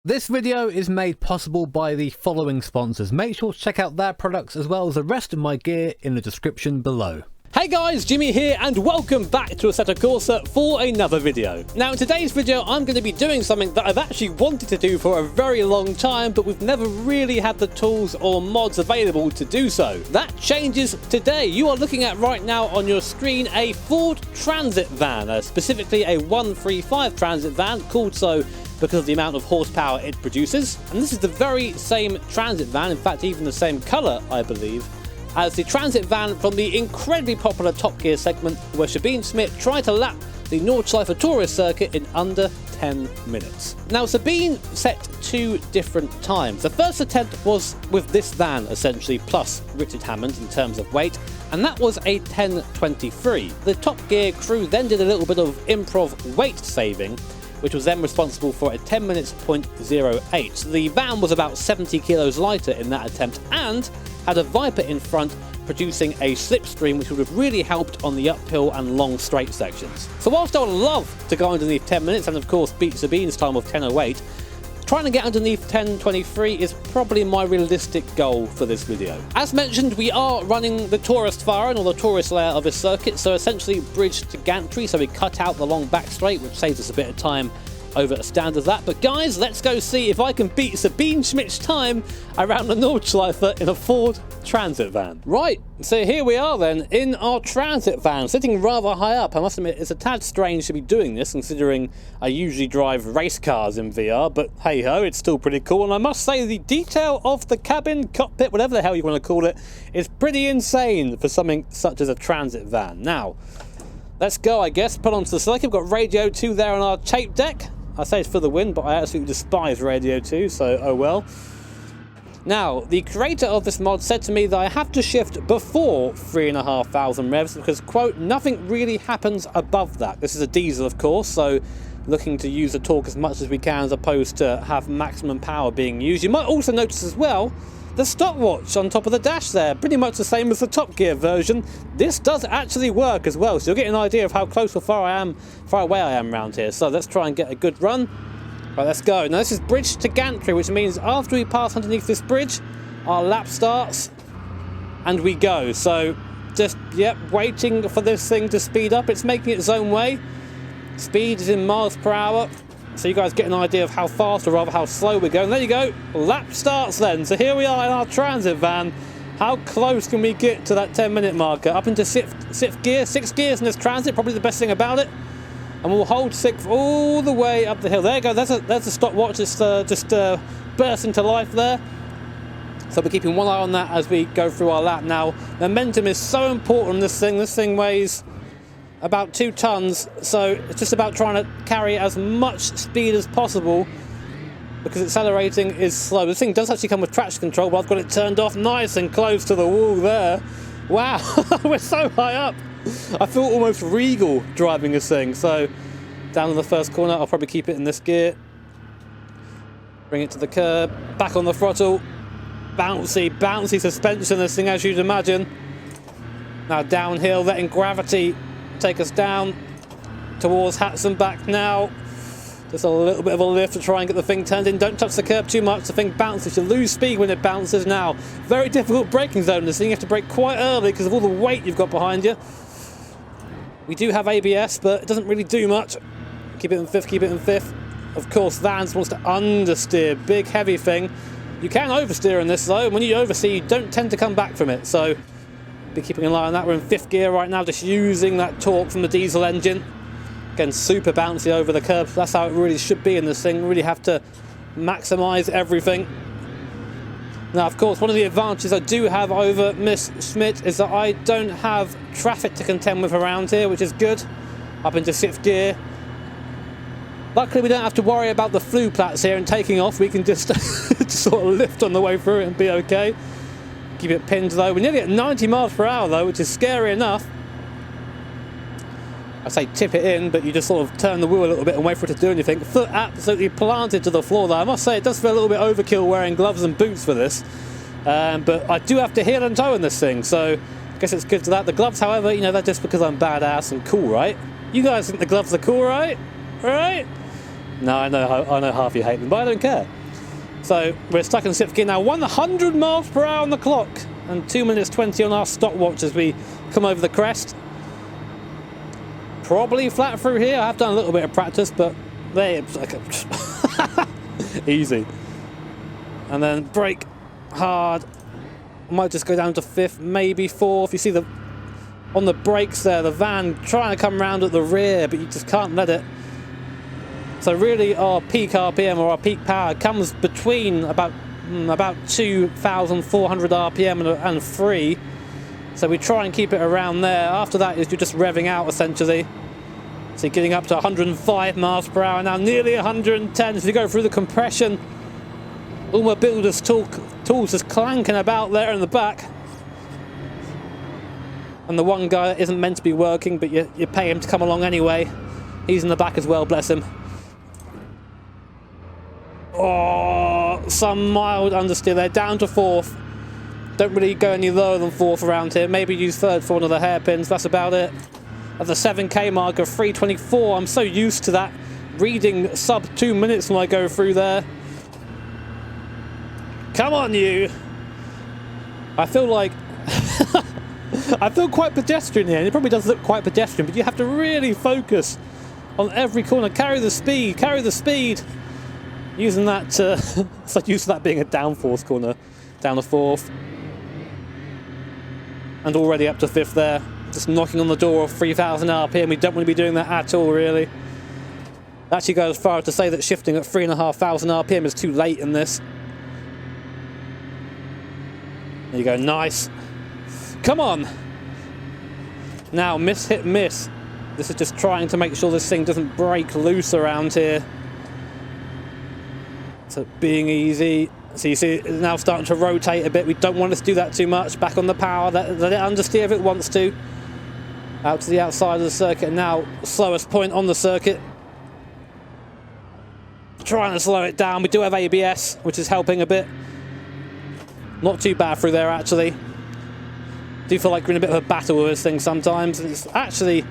This video is made possible by the following sponsors. Make sure to check out their products as well as the rest of my gear in the description below. Hey guys, Jimmy here and welcome back to Assetto Corsa for another video. Now in today's video I'm going to be doing something that I've actually wanted to do for a very long time, but we've never really had the tools or mods available to do so. That changes today. You are looking at right now on your screen a Ford Transit van, specifically a 135 Transit van, called so because of the amount of horsepower it produces. And this is the very same Transit van, in fact even the same colour I believe, as the Transit van from the incredibly popular Top Gear segment where Sabine Schmitz tried to lap the Nordschleife tourist circuit in under 10 minutes. Now Sabine set two different times. The first attempt was with this van essentially, plus Richard Hammond in terms of weight, and that was a 10:23. The Top Gear crew then did a little bit of improv weight saving, which was then responsible for a 10 minutes 0.08. So the van was about 70 kilos lighter in that attempt and had a Viper in front producing a slipstream which would have really helped on the uphill and long straight sections. So whilst I would love to go underneath 10 minutes and of course beat Sabine's time of 10:08, trying to get underneath 10:23 is probably my realistic goal for this video. As mentioned, we are running the tourist Fahren, or the tourist layer of this circuit, so essentially bridge to gantry, so we cut out the long back straight, which saves us a bit of time over a stand as that. But guys, let's go see if I can beat Sabine Schmitz's time around the Nordschleife in a Ford Transit van. Right, so here we are then in our Transit van, sitting rather high up. I must admit it's a tad strange to be doing this considering I usually drive race cars in VR, but hey ho, it's still pretty cool. And I must say the detail of the cabin, cockpit, whatever the hell you want to call it, is pretty insane for something such as a Transit van. Now, let's go I guess, put onto the circuit. We've got Radio 2 there on our tape deck. I say it's for the win, but I absolutely despise Radio 2, so oh well. Now, the creator of this mod said to me that I have to shift before 3,500 revs because, quote, nothing really happens above that. This is a diesel, of course, so looking to use the torque as much as we can as opposed to have maximum power being used. You might also notice as well the stopwatch on top of the dash there, pretty much the same as the Top Gear version. This does actually work as well, so you'll get an idea of how close or far away I am around here. So let's try and get a good run. Right, let's go. Now this is bridge to gantry, which means after we pass underneath this bridge, our lap starts and we go. So just, yep, waiting for this thing to speed up. It's making its own way. Speed is in miles per hour. So you guys get an idea of how fast, or rather how slow we're going. There you go, lap starts then. So here we are in our Transit van. How close can we get to that 10-minute marker? Up into sixth gear, 6 gears in this Transit, probably the best thing about it. And we'll hold 6 all the way up the hill. There you go, there's a stopwatch, it's just burst into life there. So we're keeping one eye on that as we go through our lap. Now, momentum is so important on this thing. This thing weighs about 2 tons, so it's just about trying to carry as much speed as possible because accelerating is slow. This thing does actually come with traction control, but I've got it turned off nice and close to the wall there. Wow, we're so high up. I feel almost regal driving this thing. So down in the first corner, I'll probably keep it in this gear. Bring it to the curb, back on the throttle. Bouncy suspension, this thing, as you'd imagine. Now downhill, letting gravity take us down towards Hatson back now. Just a little bit of a lift to try and get the thing turned in. Don't touch the curb too much, the thing bounces. You lose speed when it bounces now. Very difficult braking zone this thing. You have to brake quite early because of all the weight you've got behind you. We do have ABS, but it doesn't really do much. Keep it in fifth, keep it in fifth. Of course, Vans wants to understeer. Big, heavy thing. You can oversteer in this though. When you oversteer, you don't tend to come back from it. So be keeping an eye on that. We're in 5th gear right now, just using that torque from the diesel engine. Again, super bouncy over the curbs. That's how it really should be in this thing. Really have to maximise everything. Now, of course, one of the advantages I do have over Miss Schmitz is that I don't have traffic to contend with around here, which is good. Up into 6th gear. Luckily, we don't have to worry about the flue plats here and taking off. We can just, just sort of lift on the way through it and be okay. Keep it pinned though. We're nearly at 90 miles per hour though, which is scary enough. I say tip it in, but you just sort of turn the wheel a little bit and wait for it to do anything. Foot absolutely planted to the floor though. I must say it does feel a little bit overkill wearing gloves and boots for this. But I do have to heel and toe in this thing, so I guess it's good to that. The gloves, however, you know, they're just because I'm badass and cool, right? You guys think the gloves are cool, right? Right? No, I know half you hate them, but I don't care. So we're stuck in 6th gear now, 100 miles per hour on the clock, and 2 minutes 20 on our stopwatch as we come over the crest. Probably flat through here. I have done a little bit of practice, but there it's like easy. And then brake hard. Might just go down to 5th, maybe 4th. You see on the brakes there, the van trying to come round at the rear, but you just can't let it. So really our peak RPM or our peak power comes between about 2,400 RPM and 3. So we try and keep it around there. After that is you're just revving out essentially. So you're getting up to 105 miles per hour now, nearly 110 as we go through the compression. All my builder's tools just clanking about there in the back. And the one guy that isn't meant to be working, but you pay him to come along anyway. He's in the back as well, bless him. Oh, some mild understeer there, down to 4th. Don't really go any lower than 4th around here. Maybe use 3rd for one of the hairpins, that's about it. At the 7k mark of 3:24, I'm so used to that. Reading sub 2 minutes when I go through there. Come on, you! I feel like... I feel quite pedestrian here, and it probably does look quite pedestrian, but you have to really focus on every corner. Carry the speed, carry the speed! Using that to... it's like used to that being a downforce corner. Down to 4th. And already up to 5th there. Just knocking on the door of 3,000 RPM. We don't want to be doing that at all, really. Actually go as far as to say that shifting at 3,500 RPM is too late in this. There you go, nice. Come on! Now, miss, hit, miss. This is just trying to make sure this thing doesn't break loose around here. So being easy. So you see it's now starting to rotate a bit. We don't want to do that too much. Back on the power. Let it understeer if it wants to. Out to the outside of the circuit. Now, slowest point on the circuit. Trying to slow it down. We do have ABS, which is helping a bit. Not too bad through there, actually. Do feel like we're in a bit of a battle with this thing sometimes. It's actually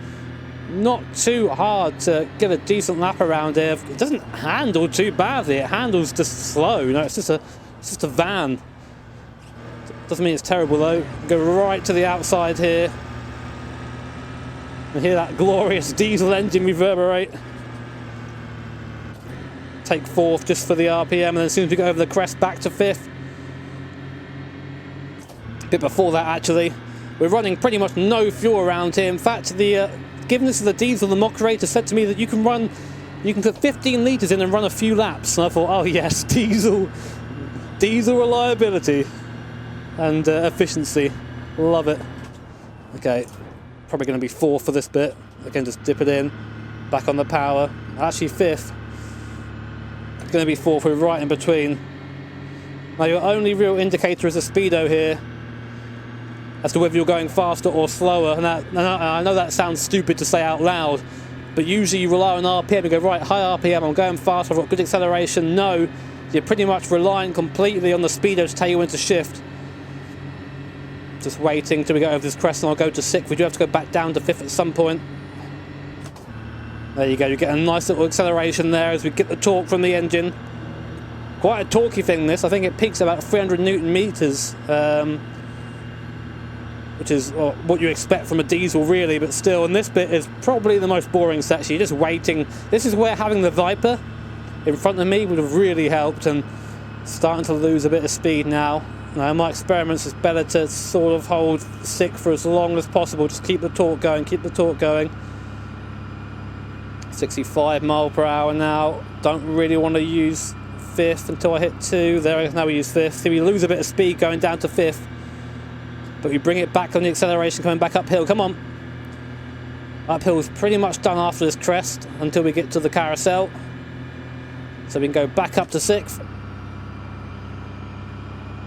not too hard to get a decent lap around here. It doesn't handle too badly. It handles just slow. You know, it's just a van. Doesn't mean it's terrible though. Go right to the outside here. And hear that glorious diesel engine reverberate. Take 4th just for the RPM, and then as soon as we go over the crest, back to 5th. A bit before that, actually. We're running pretty much no fuel around here. In fact, given this is the diesel, the mock operator said to me that you can put 15 litres in and run a few laps. And I thought, oh yes, diesel reliability and efficiency. Love it. Okay, probably going to be 4th for this bit. Again, just dip it in. Back on the power. Actually 5th. Going to be 4th. We're right in between. Now your only real indicator is the speedo here, as to whether you're going faster or slower. And I know that sounds stupid to say out loud, but usually you rely on RPM. You go, right, high RPM, I'm going fast, I've got good acceleration. No, you're pretty much relying completely on the speedo to tell you when to shift. Just waiting till we go over this crest, and I'll go to 6th. We do have to go back down to 5th at some point. There you go, you get a nice little acceleration there as we get the torque from the engine. Quite a torquey thing, this. I think it peaks about 300 Newton meters, which is what you expect from a diesel, really, but still. And this bit is probably the most boring section. You're just waiting. This is where having the Viper in front of me would have really helped, and starting to lose a bit of speed now. Now, in my experiments, it's better to sort of hold 6th for as long as possible. Just keep the torque going, keep the torque going. 65 mile per hour now. Don't really want to use 5th until I hit 2. There, now we use 5th. See, we lose a bit of speed going down to 5th. But we bring it back on the acceleration, coming back uphill. Come on. Uphill's pretty much done after this crest until we get to the carousel. So we can go back up to 6th.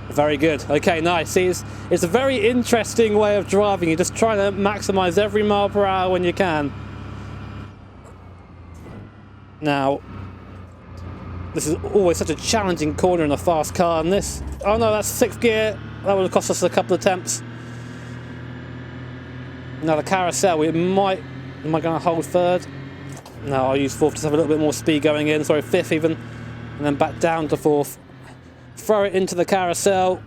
Very good. Okay, nice. See, it's a very interesting way of driving. You're just trying to maximise every mile per hour when you can. Now, this is always such a challenging corner in a fast car, and this... Oh no, that's 6th gear. That would have cost us a couple of attempts. Now the carousel, we might... Am I going to hold 3rd? No, I'll use fourth, just have a little bit more speed going in. Sorry, fifth even. And then back down to fourth. Throw it into the carousel.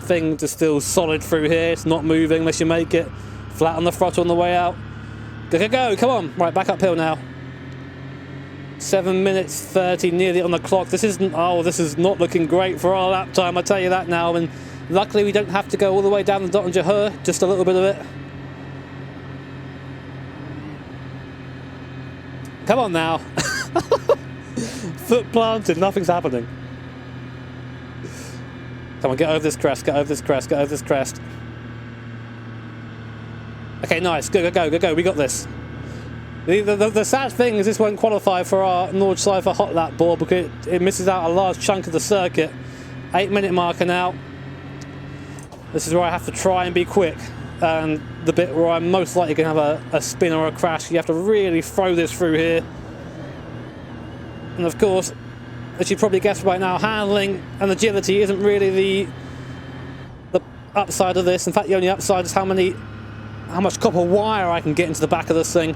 Things are still solid through here. It's not moving unless you make it. Flat on the throttle on the way out. Go, go, go. Come on. Right, back uphill now. 7 minutes 30 nearly on the clock. This isn't... Oh, this is not looking great for our lap time. I tell you that now. And luckily we don't have to go all the way down the Dottinger. Just a little bit of it. Come on now. Foot planted. Nothing's happening. Come on, get over this crest, get over this crest, get over this crest. Okay, nice. Go, go, go, go, go. We got this. The sad thing is this won't qualify for our Nordschleife hot lap board because it misses out a large chunk of the circuit. 8-minute marker now. This is where I have to try and be quick. And the bit where I'm most likely going to have a spin or a crash. You have to really throw this through here. And of course, as you probably guessed right now, handling and agility isn't really the upside of this. In fact, the only upside is how much copper wire I can get into the back of this thing.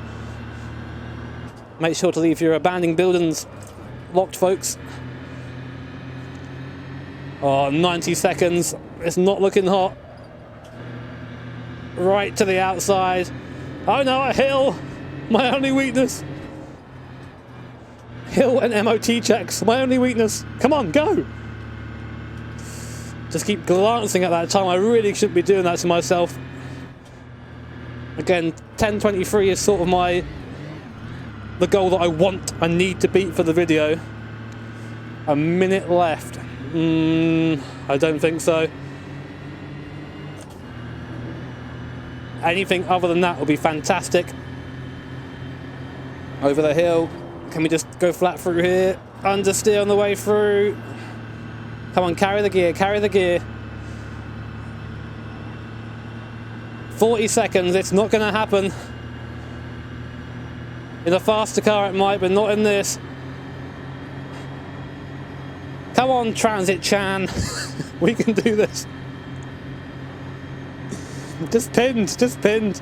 Make sure to leave your abandoned buildings locked, folks. Oh, 90 seconds. It's not looking hot. Right to the outside. Oh no, a hill. My only weakness. Hill and MOT checks, my only weakness. Come on, go! Just keep glancing at that time. I really shouldn't be doing that to myself. Again, 10:23 is sort of the goal that I need to beat for the video. A minute left. I don't think so. Anything other than that will be fantastic. Over the hill. Can we just go flat through here? Understeer on the way through. Come on, carry the gear, carry the gear. 40 seconds, it's not going to happen. In a faster car it might, but not in this. Come on, Transit Chan. We can do this. Just pinned, just pinned.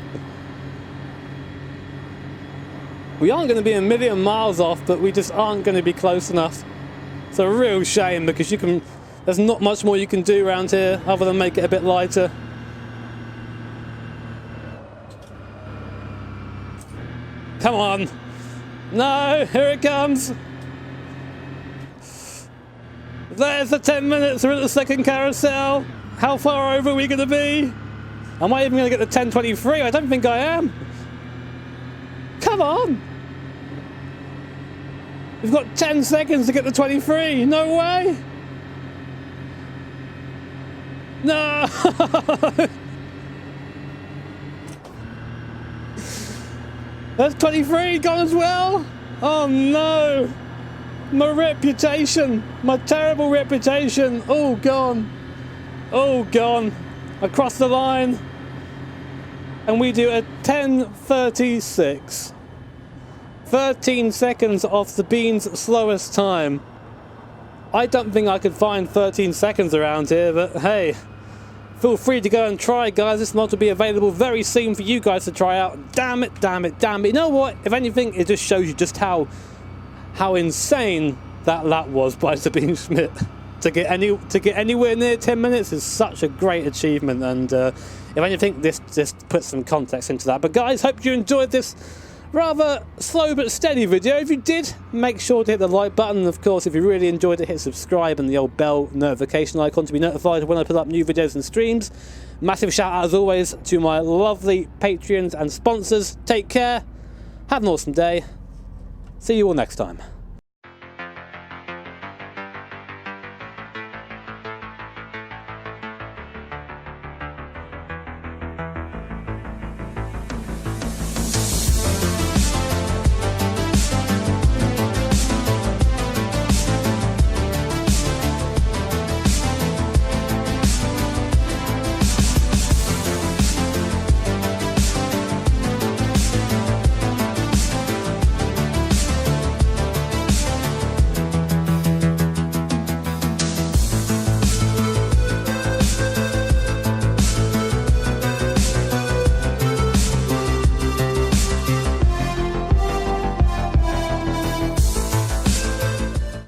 We aren't going to be a million miles off, but we just aren't going to be close enough. It's a real shame because there's not much more you can do around here other than make it a bit lighter. Come on. No, here it comes. There's the 10 minutes. We're at the second carousel. How far over are we going to be? Am I even going to get the 10:23? I don't think I am. Come on! We've got 10 seconds to get the 23. No way! No! That's 23 gone as well? Oh no! My reputation! My terrible reputation! All gone! All gone! I crossed the line. And we do a 10:36. 13 seconds off Sabine's slowest time. I don't think I could find 13 seconds around here, but hey, feel free to go and try, guys. This mod will be available very soon for you guys to try out. Damn it, damn it, damn it. You know what? If anything, it just shows you just how insane that lap was by Sabine Schmitz. To get anywhere near 10 minutes is such a great achievement, and if anything, this just puts some context into that. But guys, hope you enjoyed this rather slow but steady video. If you did, make sure to hit the like button, and of course, if you really enjoyed it, hit subscribe and the old bell notification icon to be notified when I put up new videos and streams. Massive shout out as always to my lovely Patreons and sponsors. Take care, have an awesome day, see you all next time.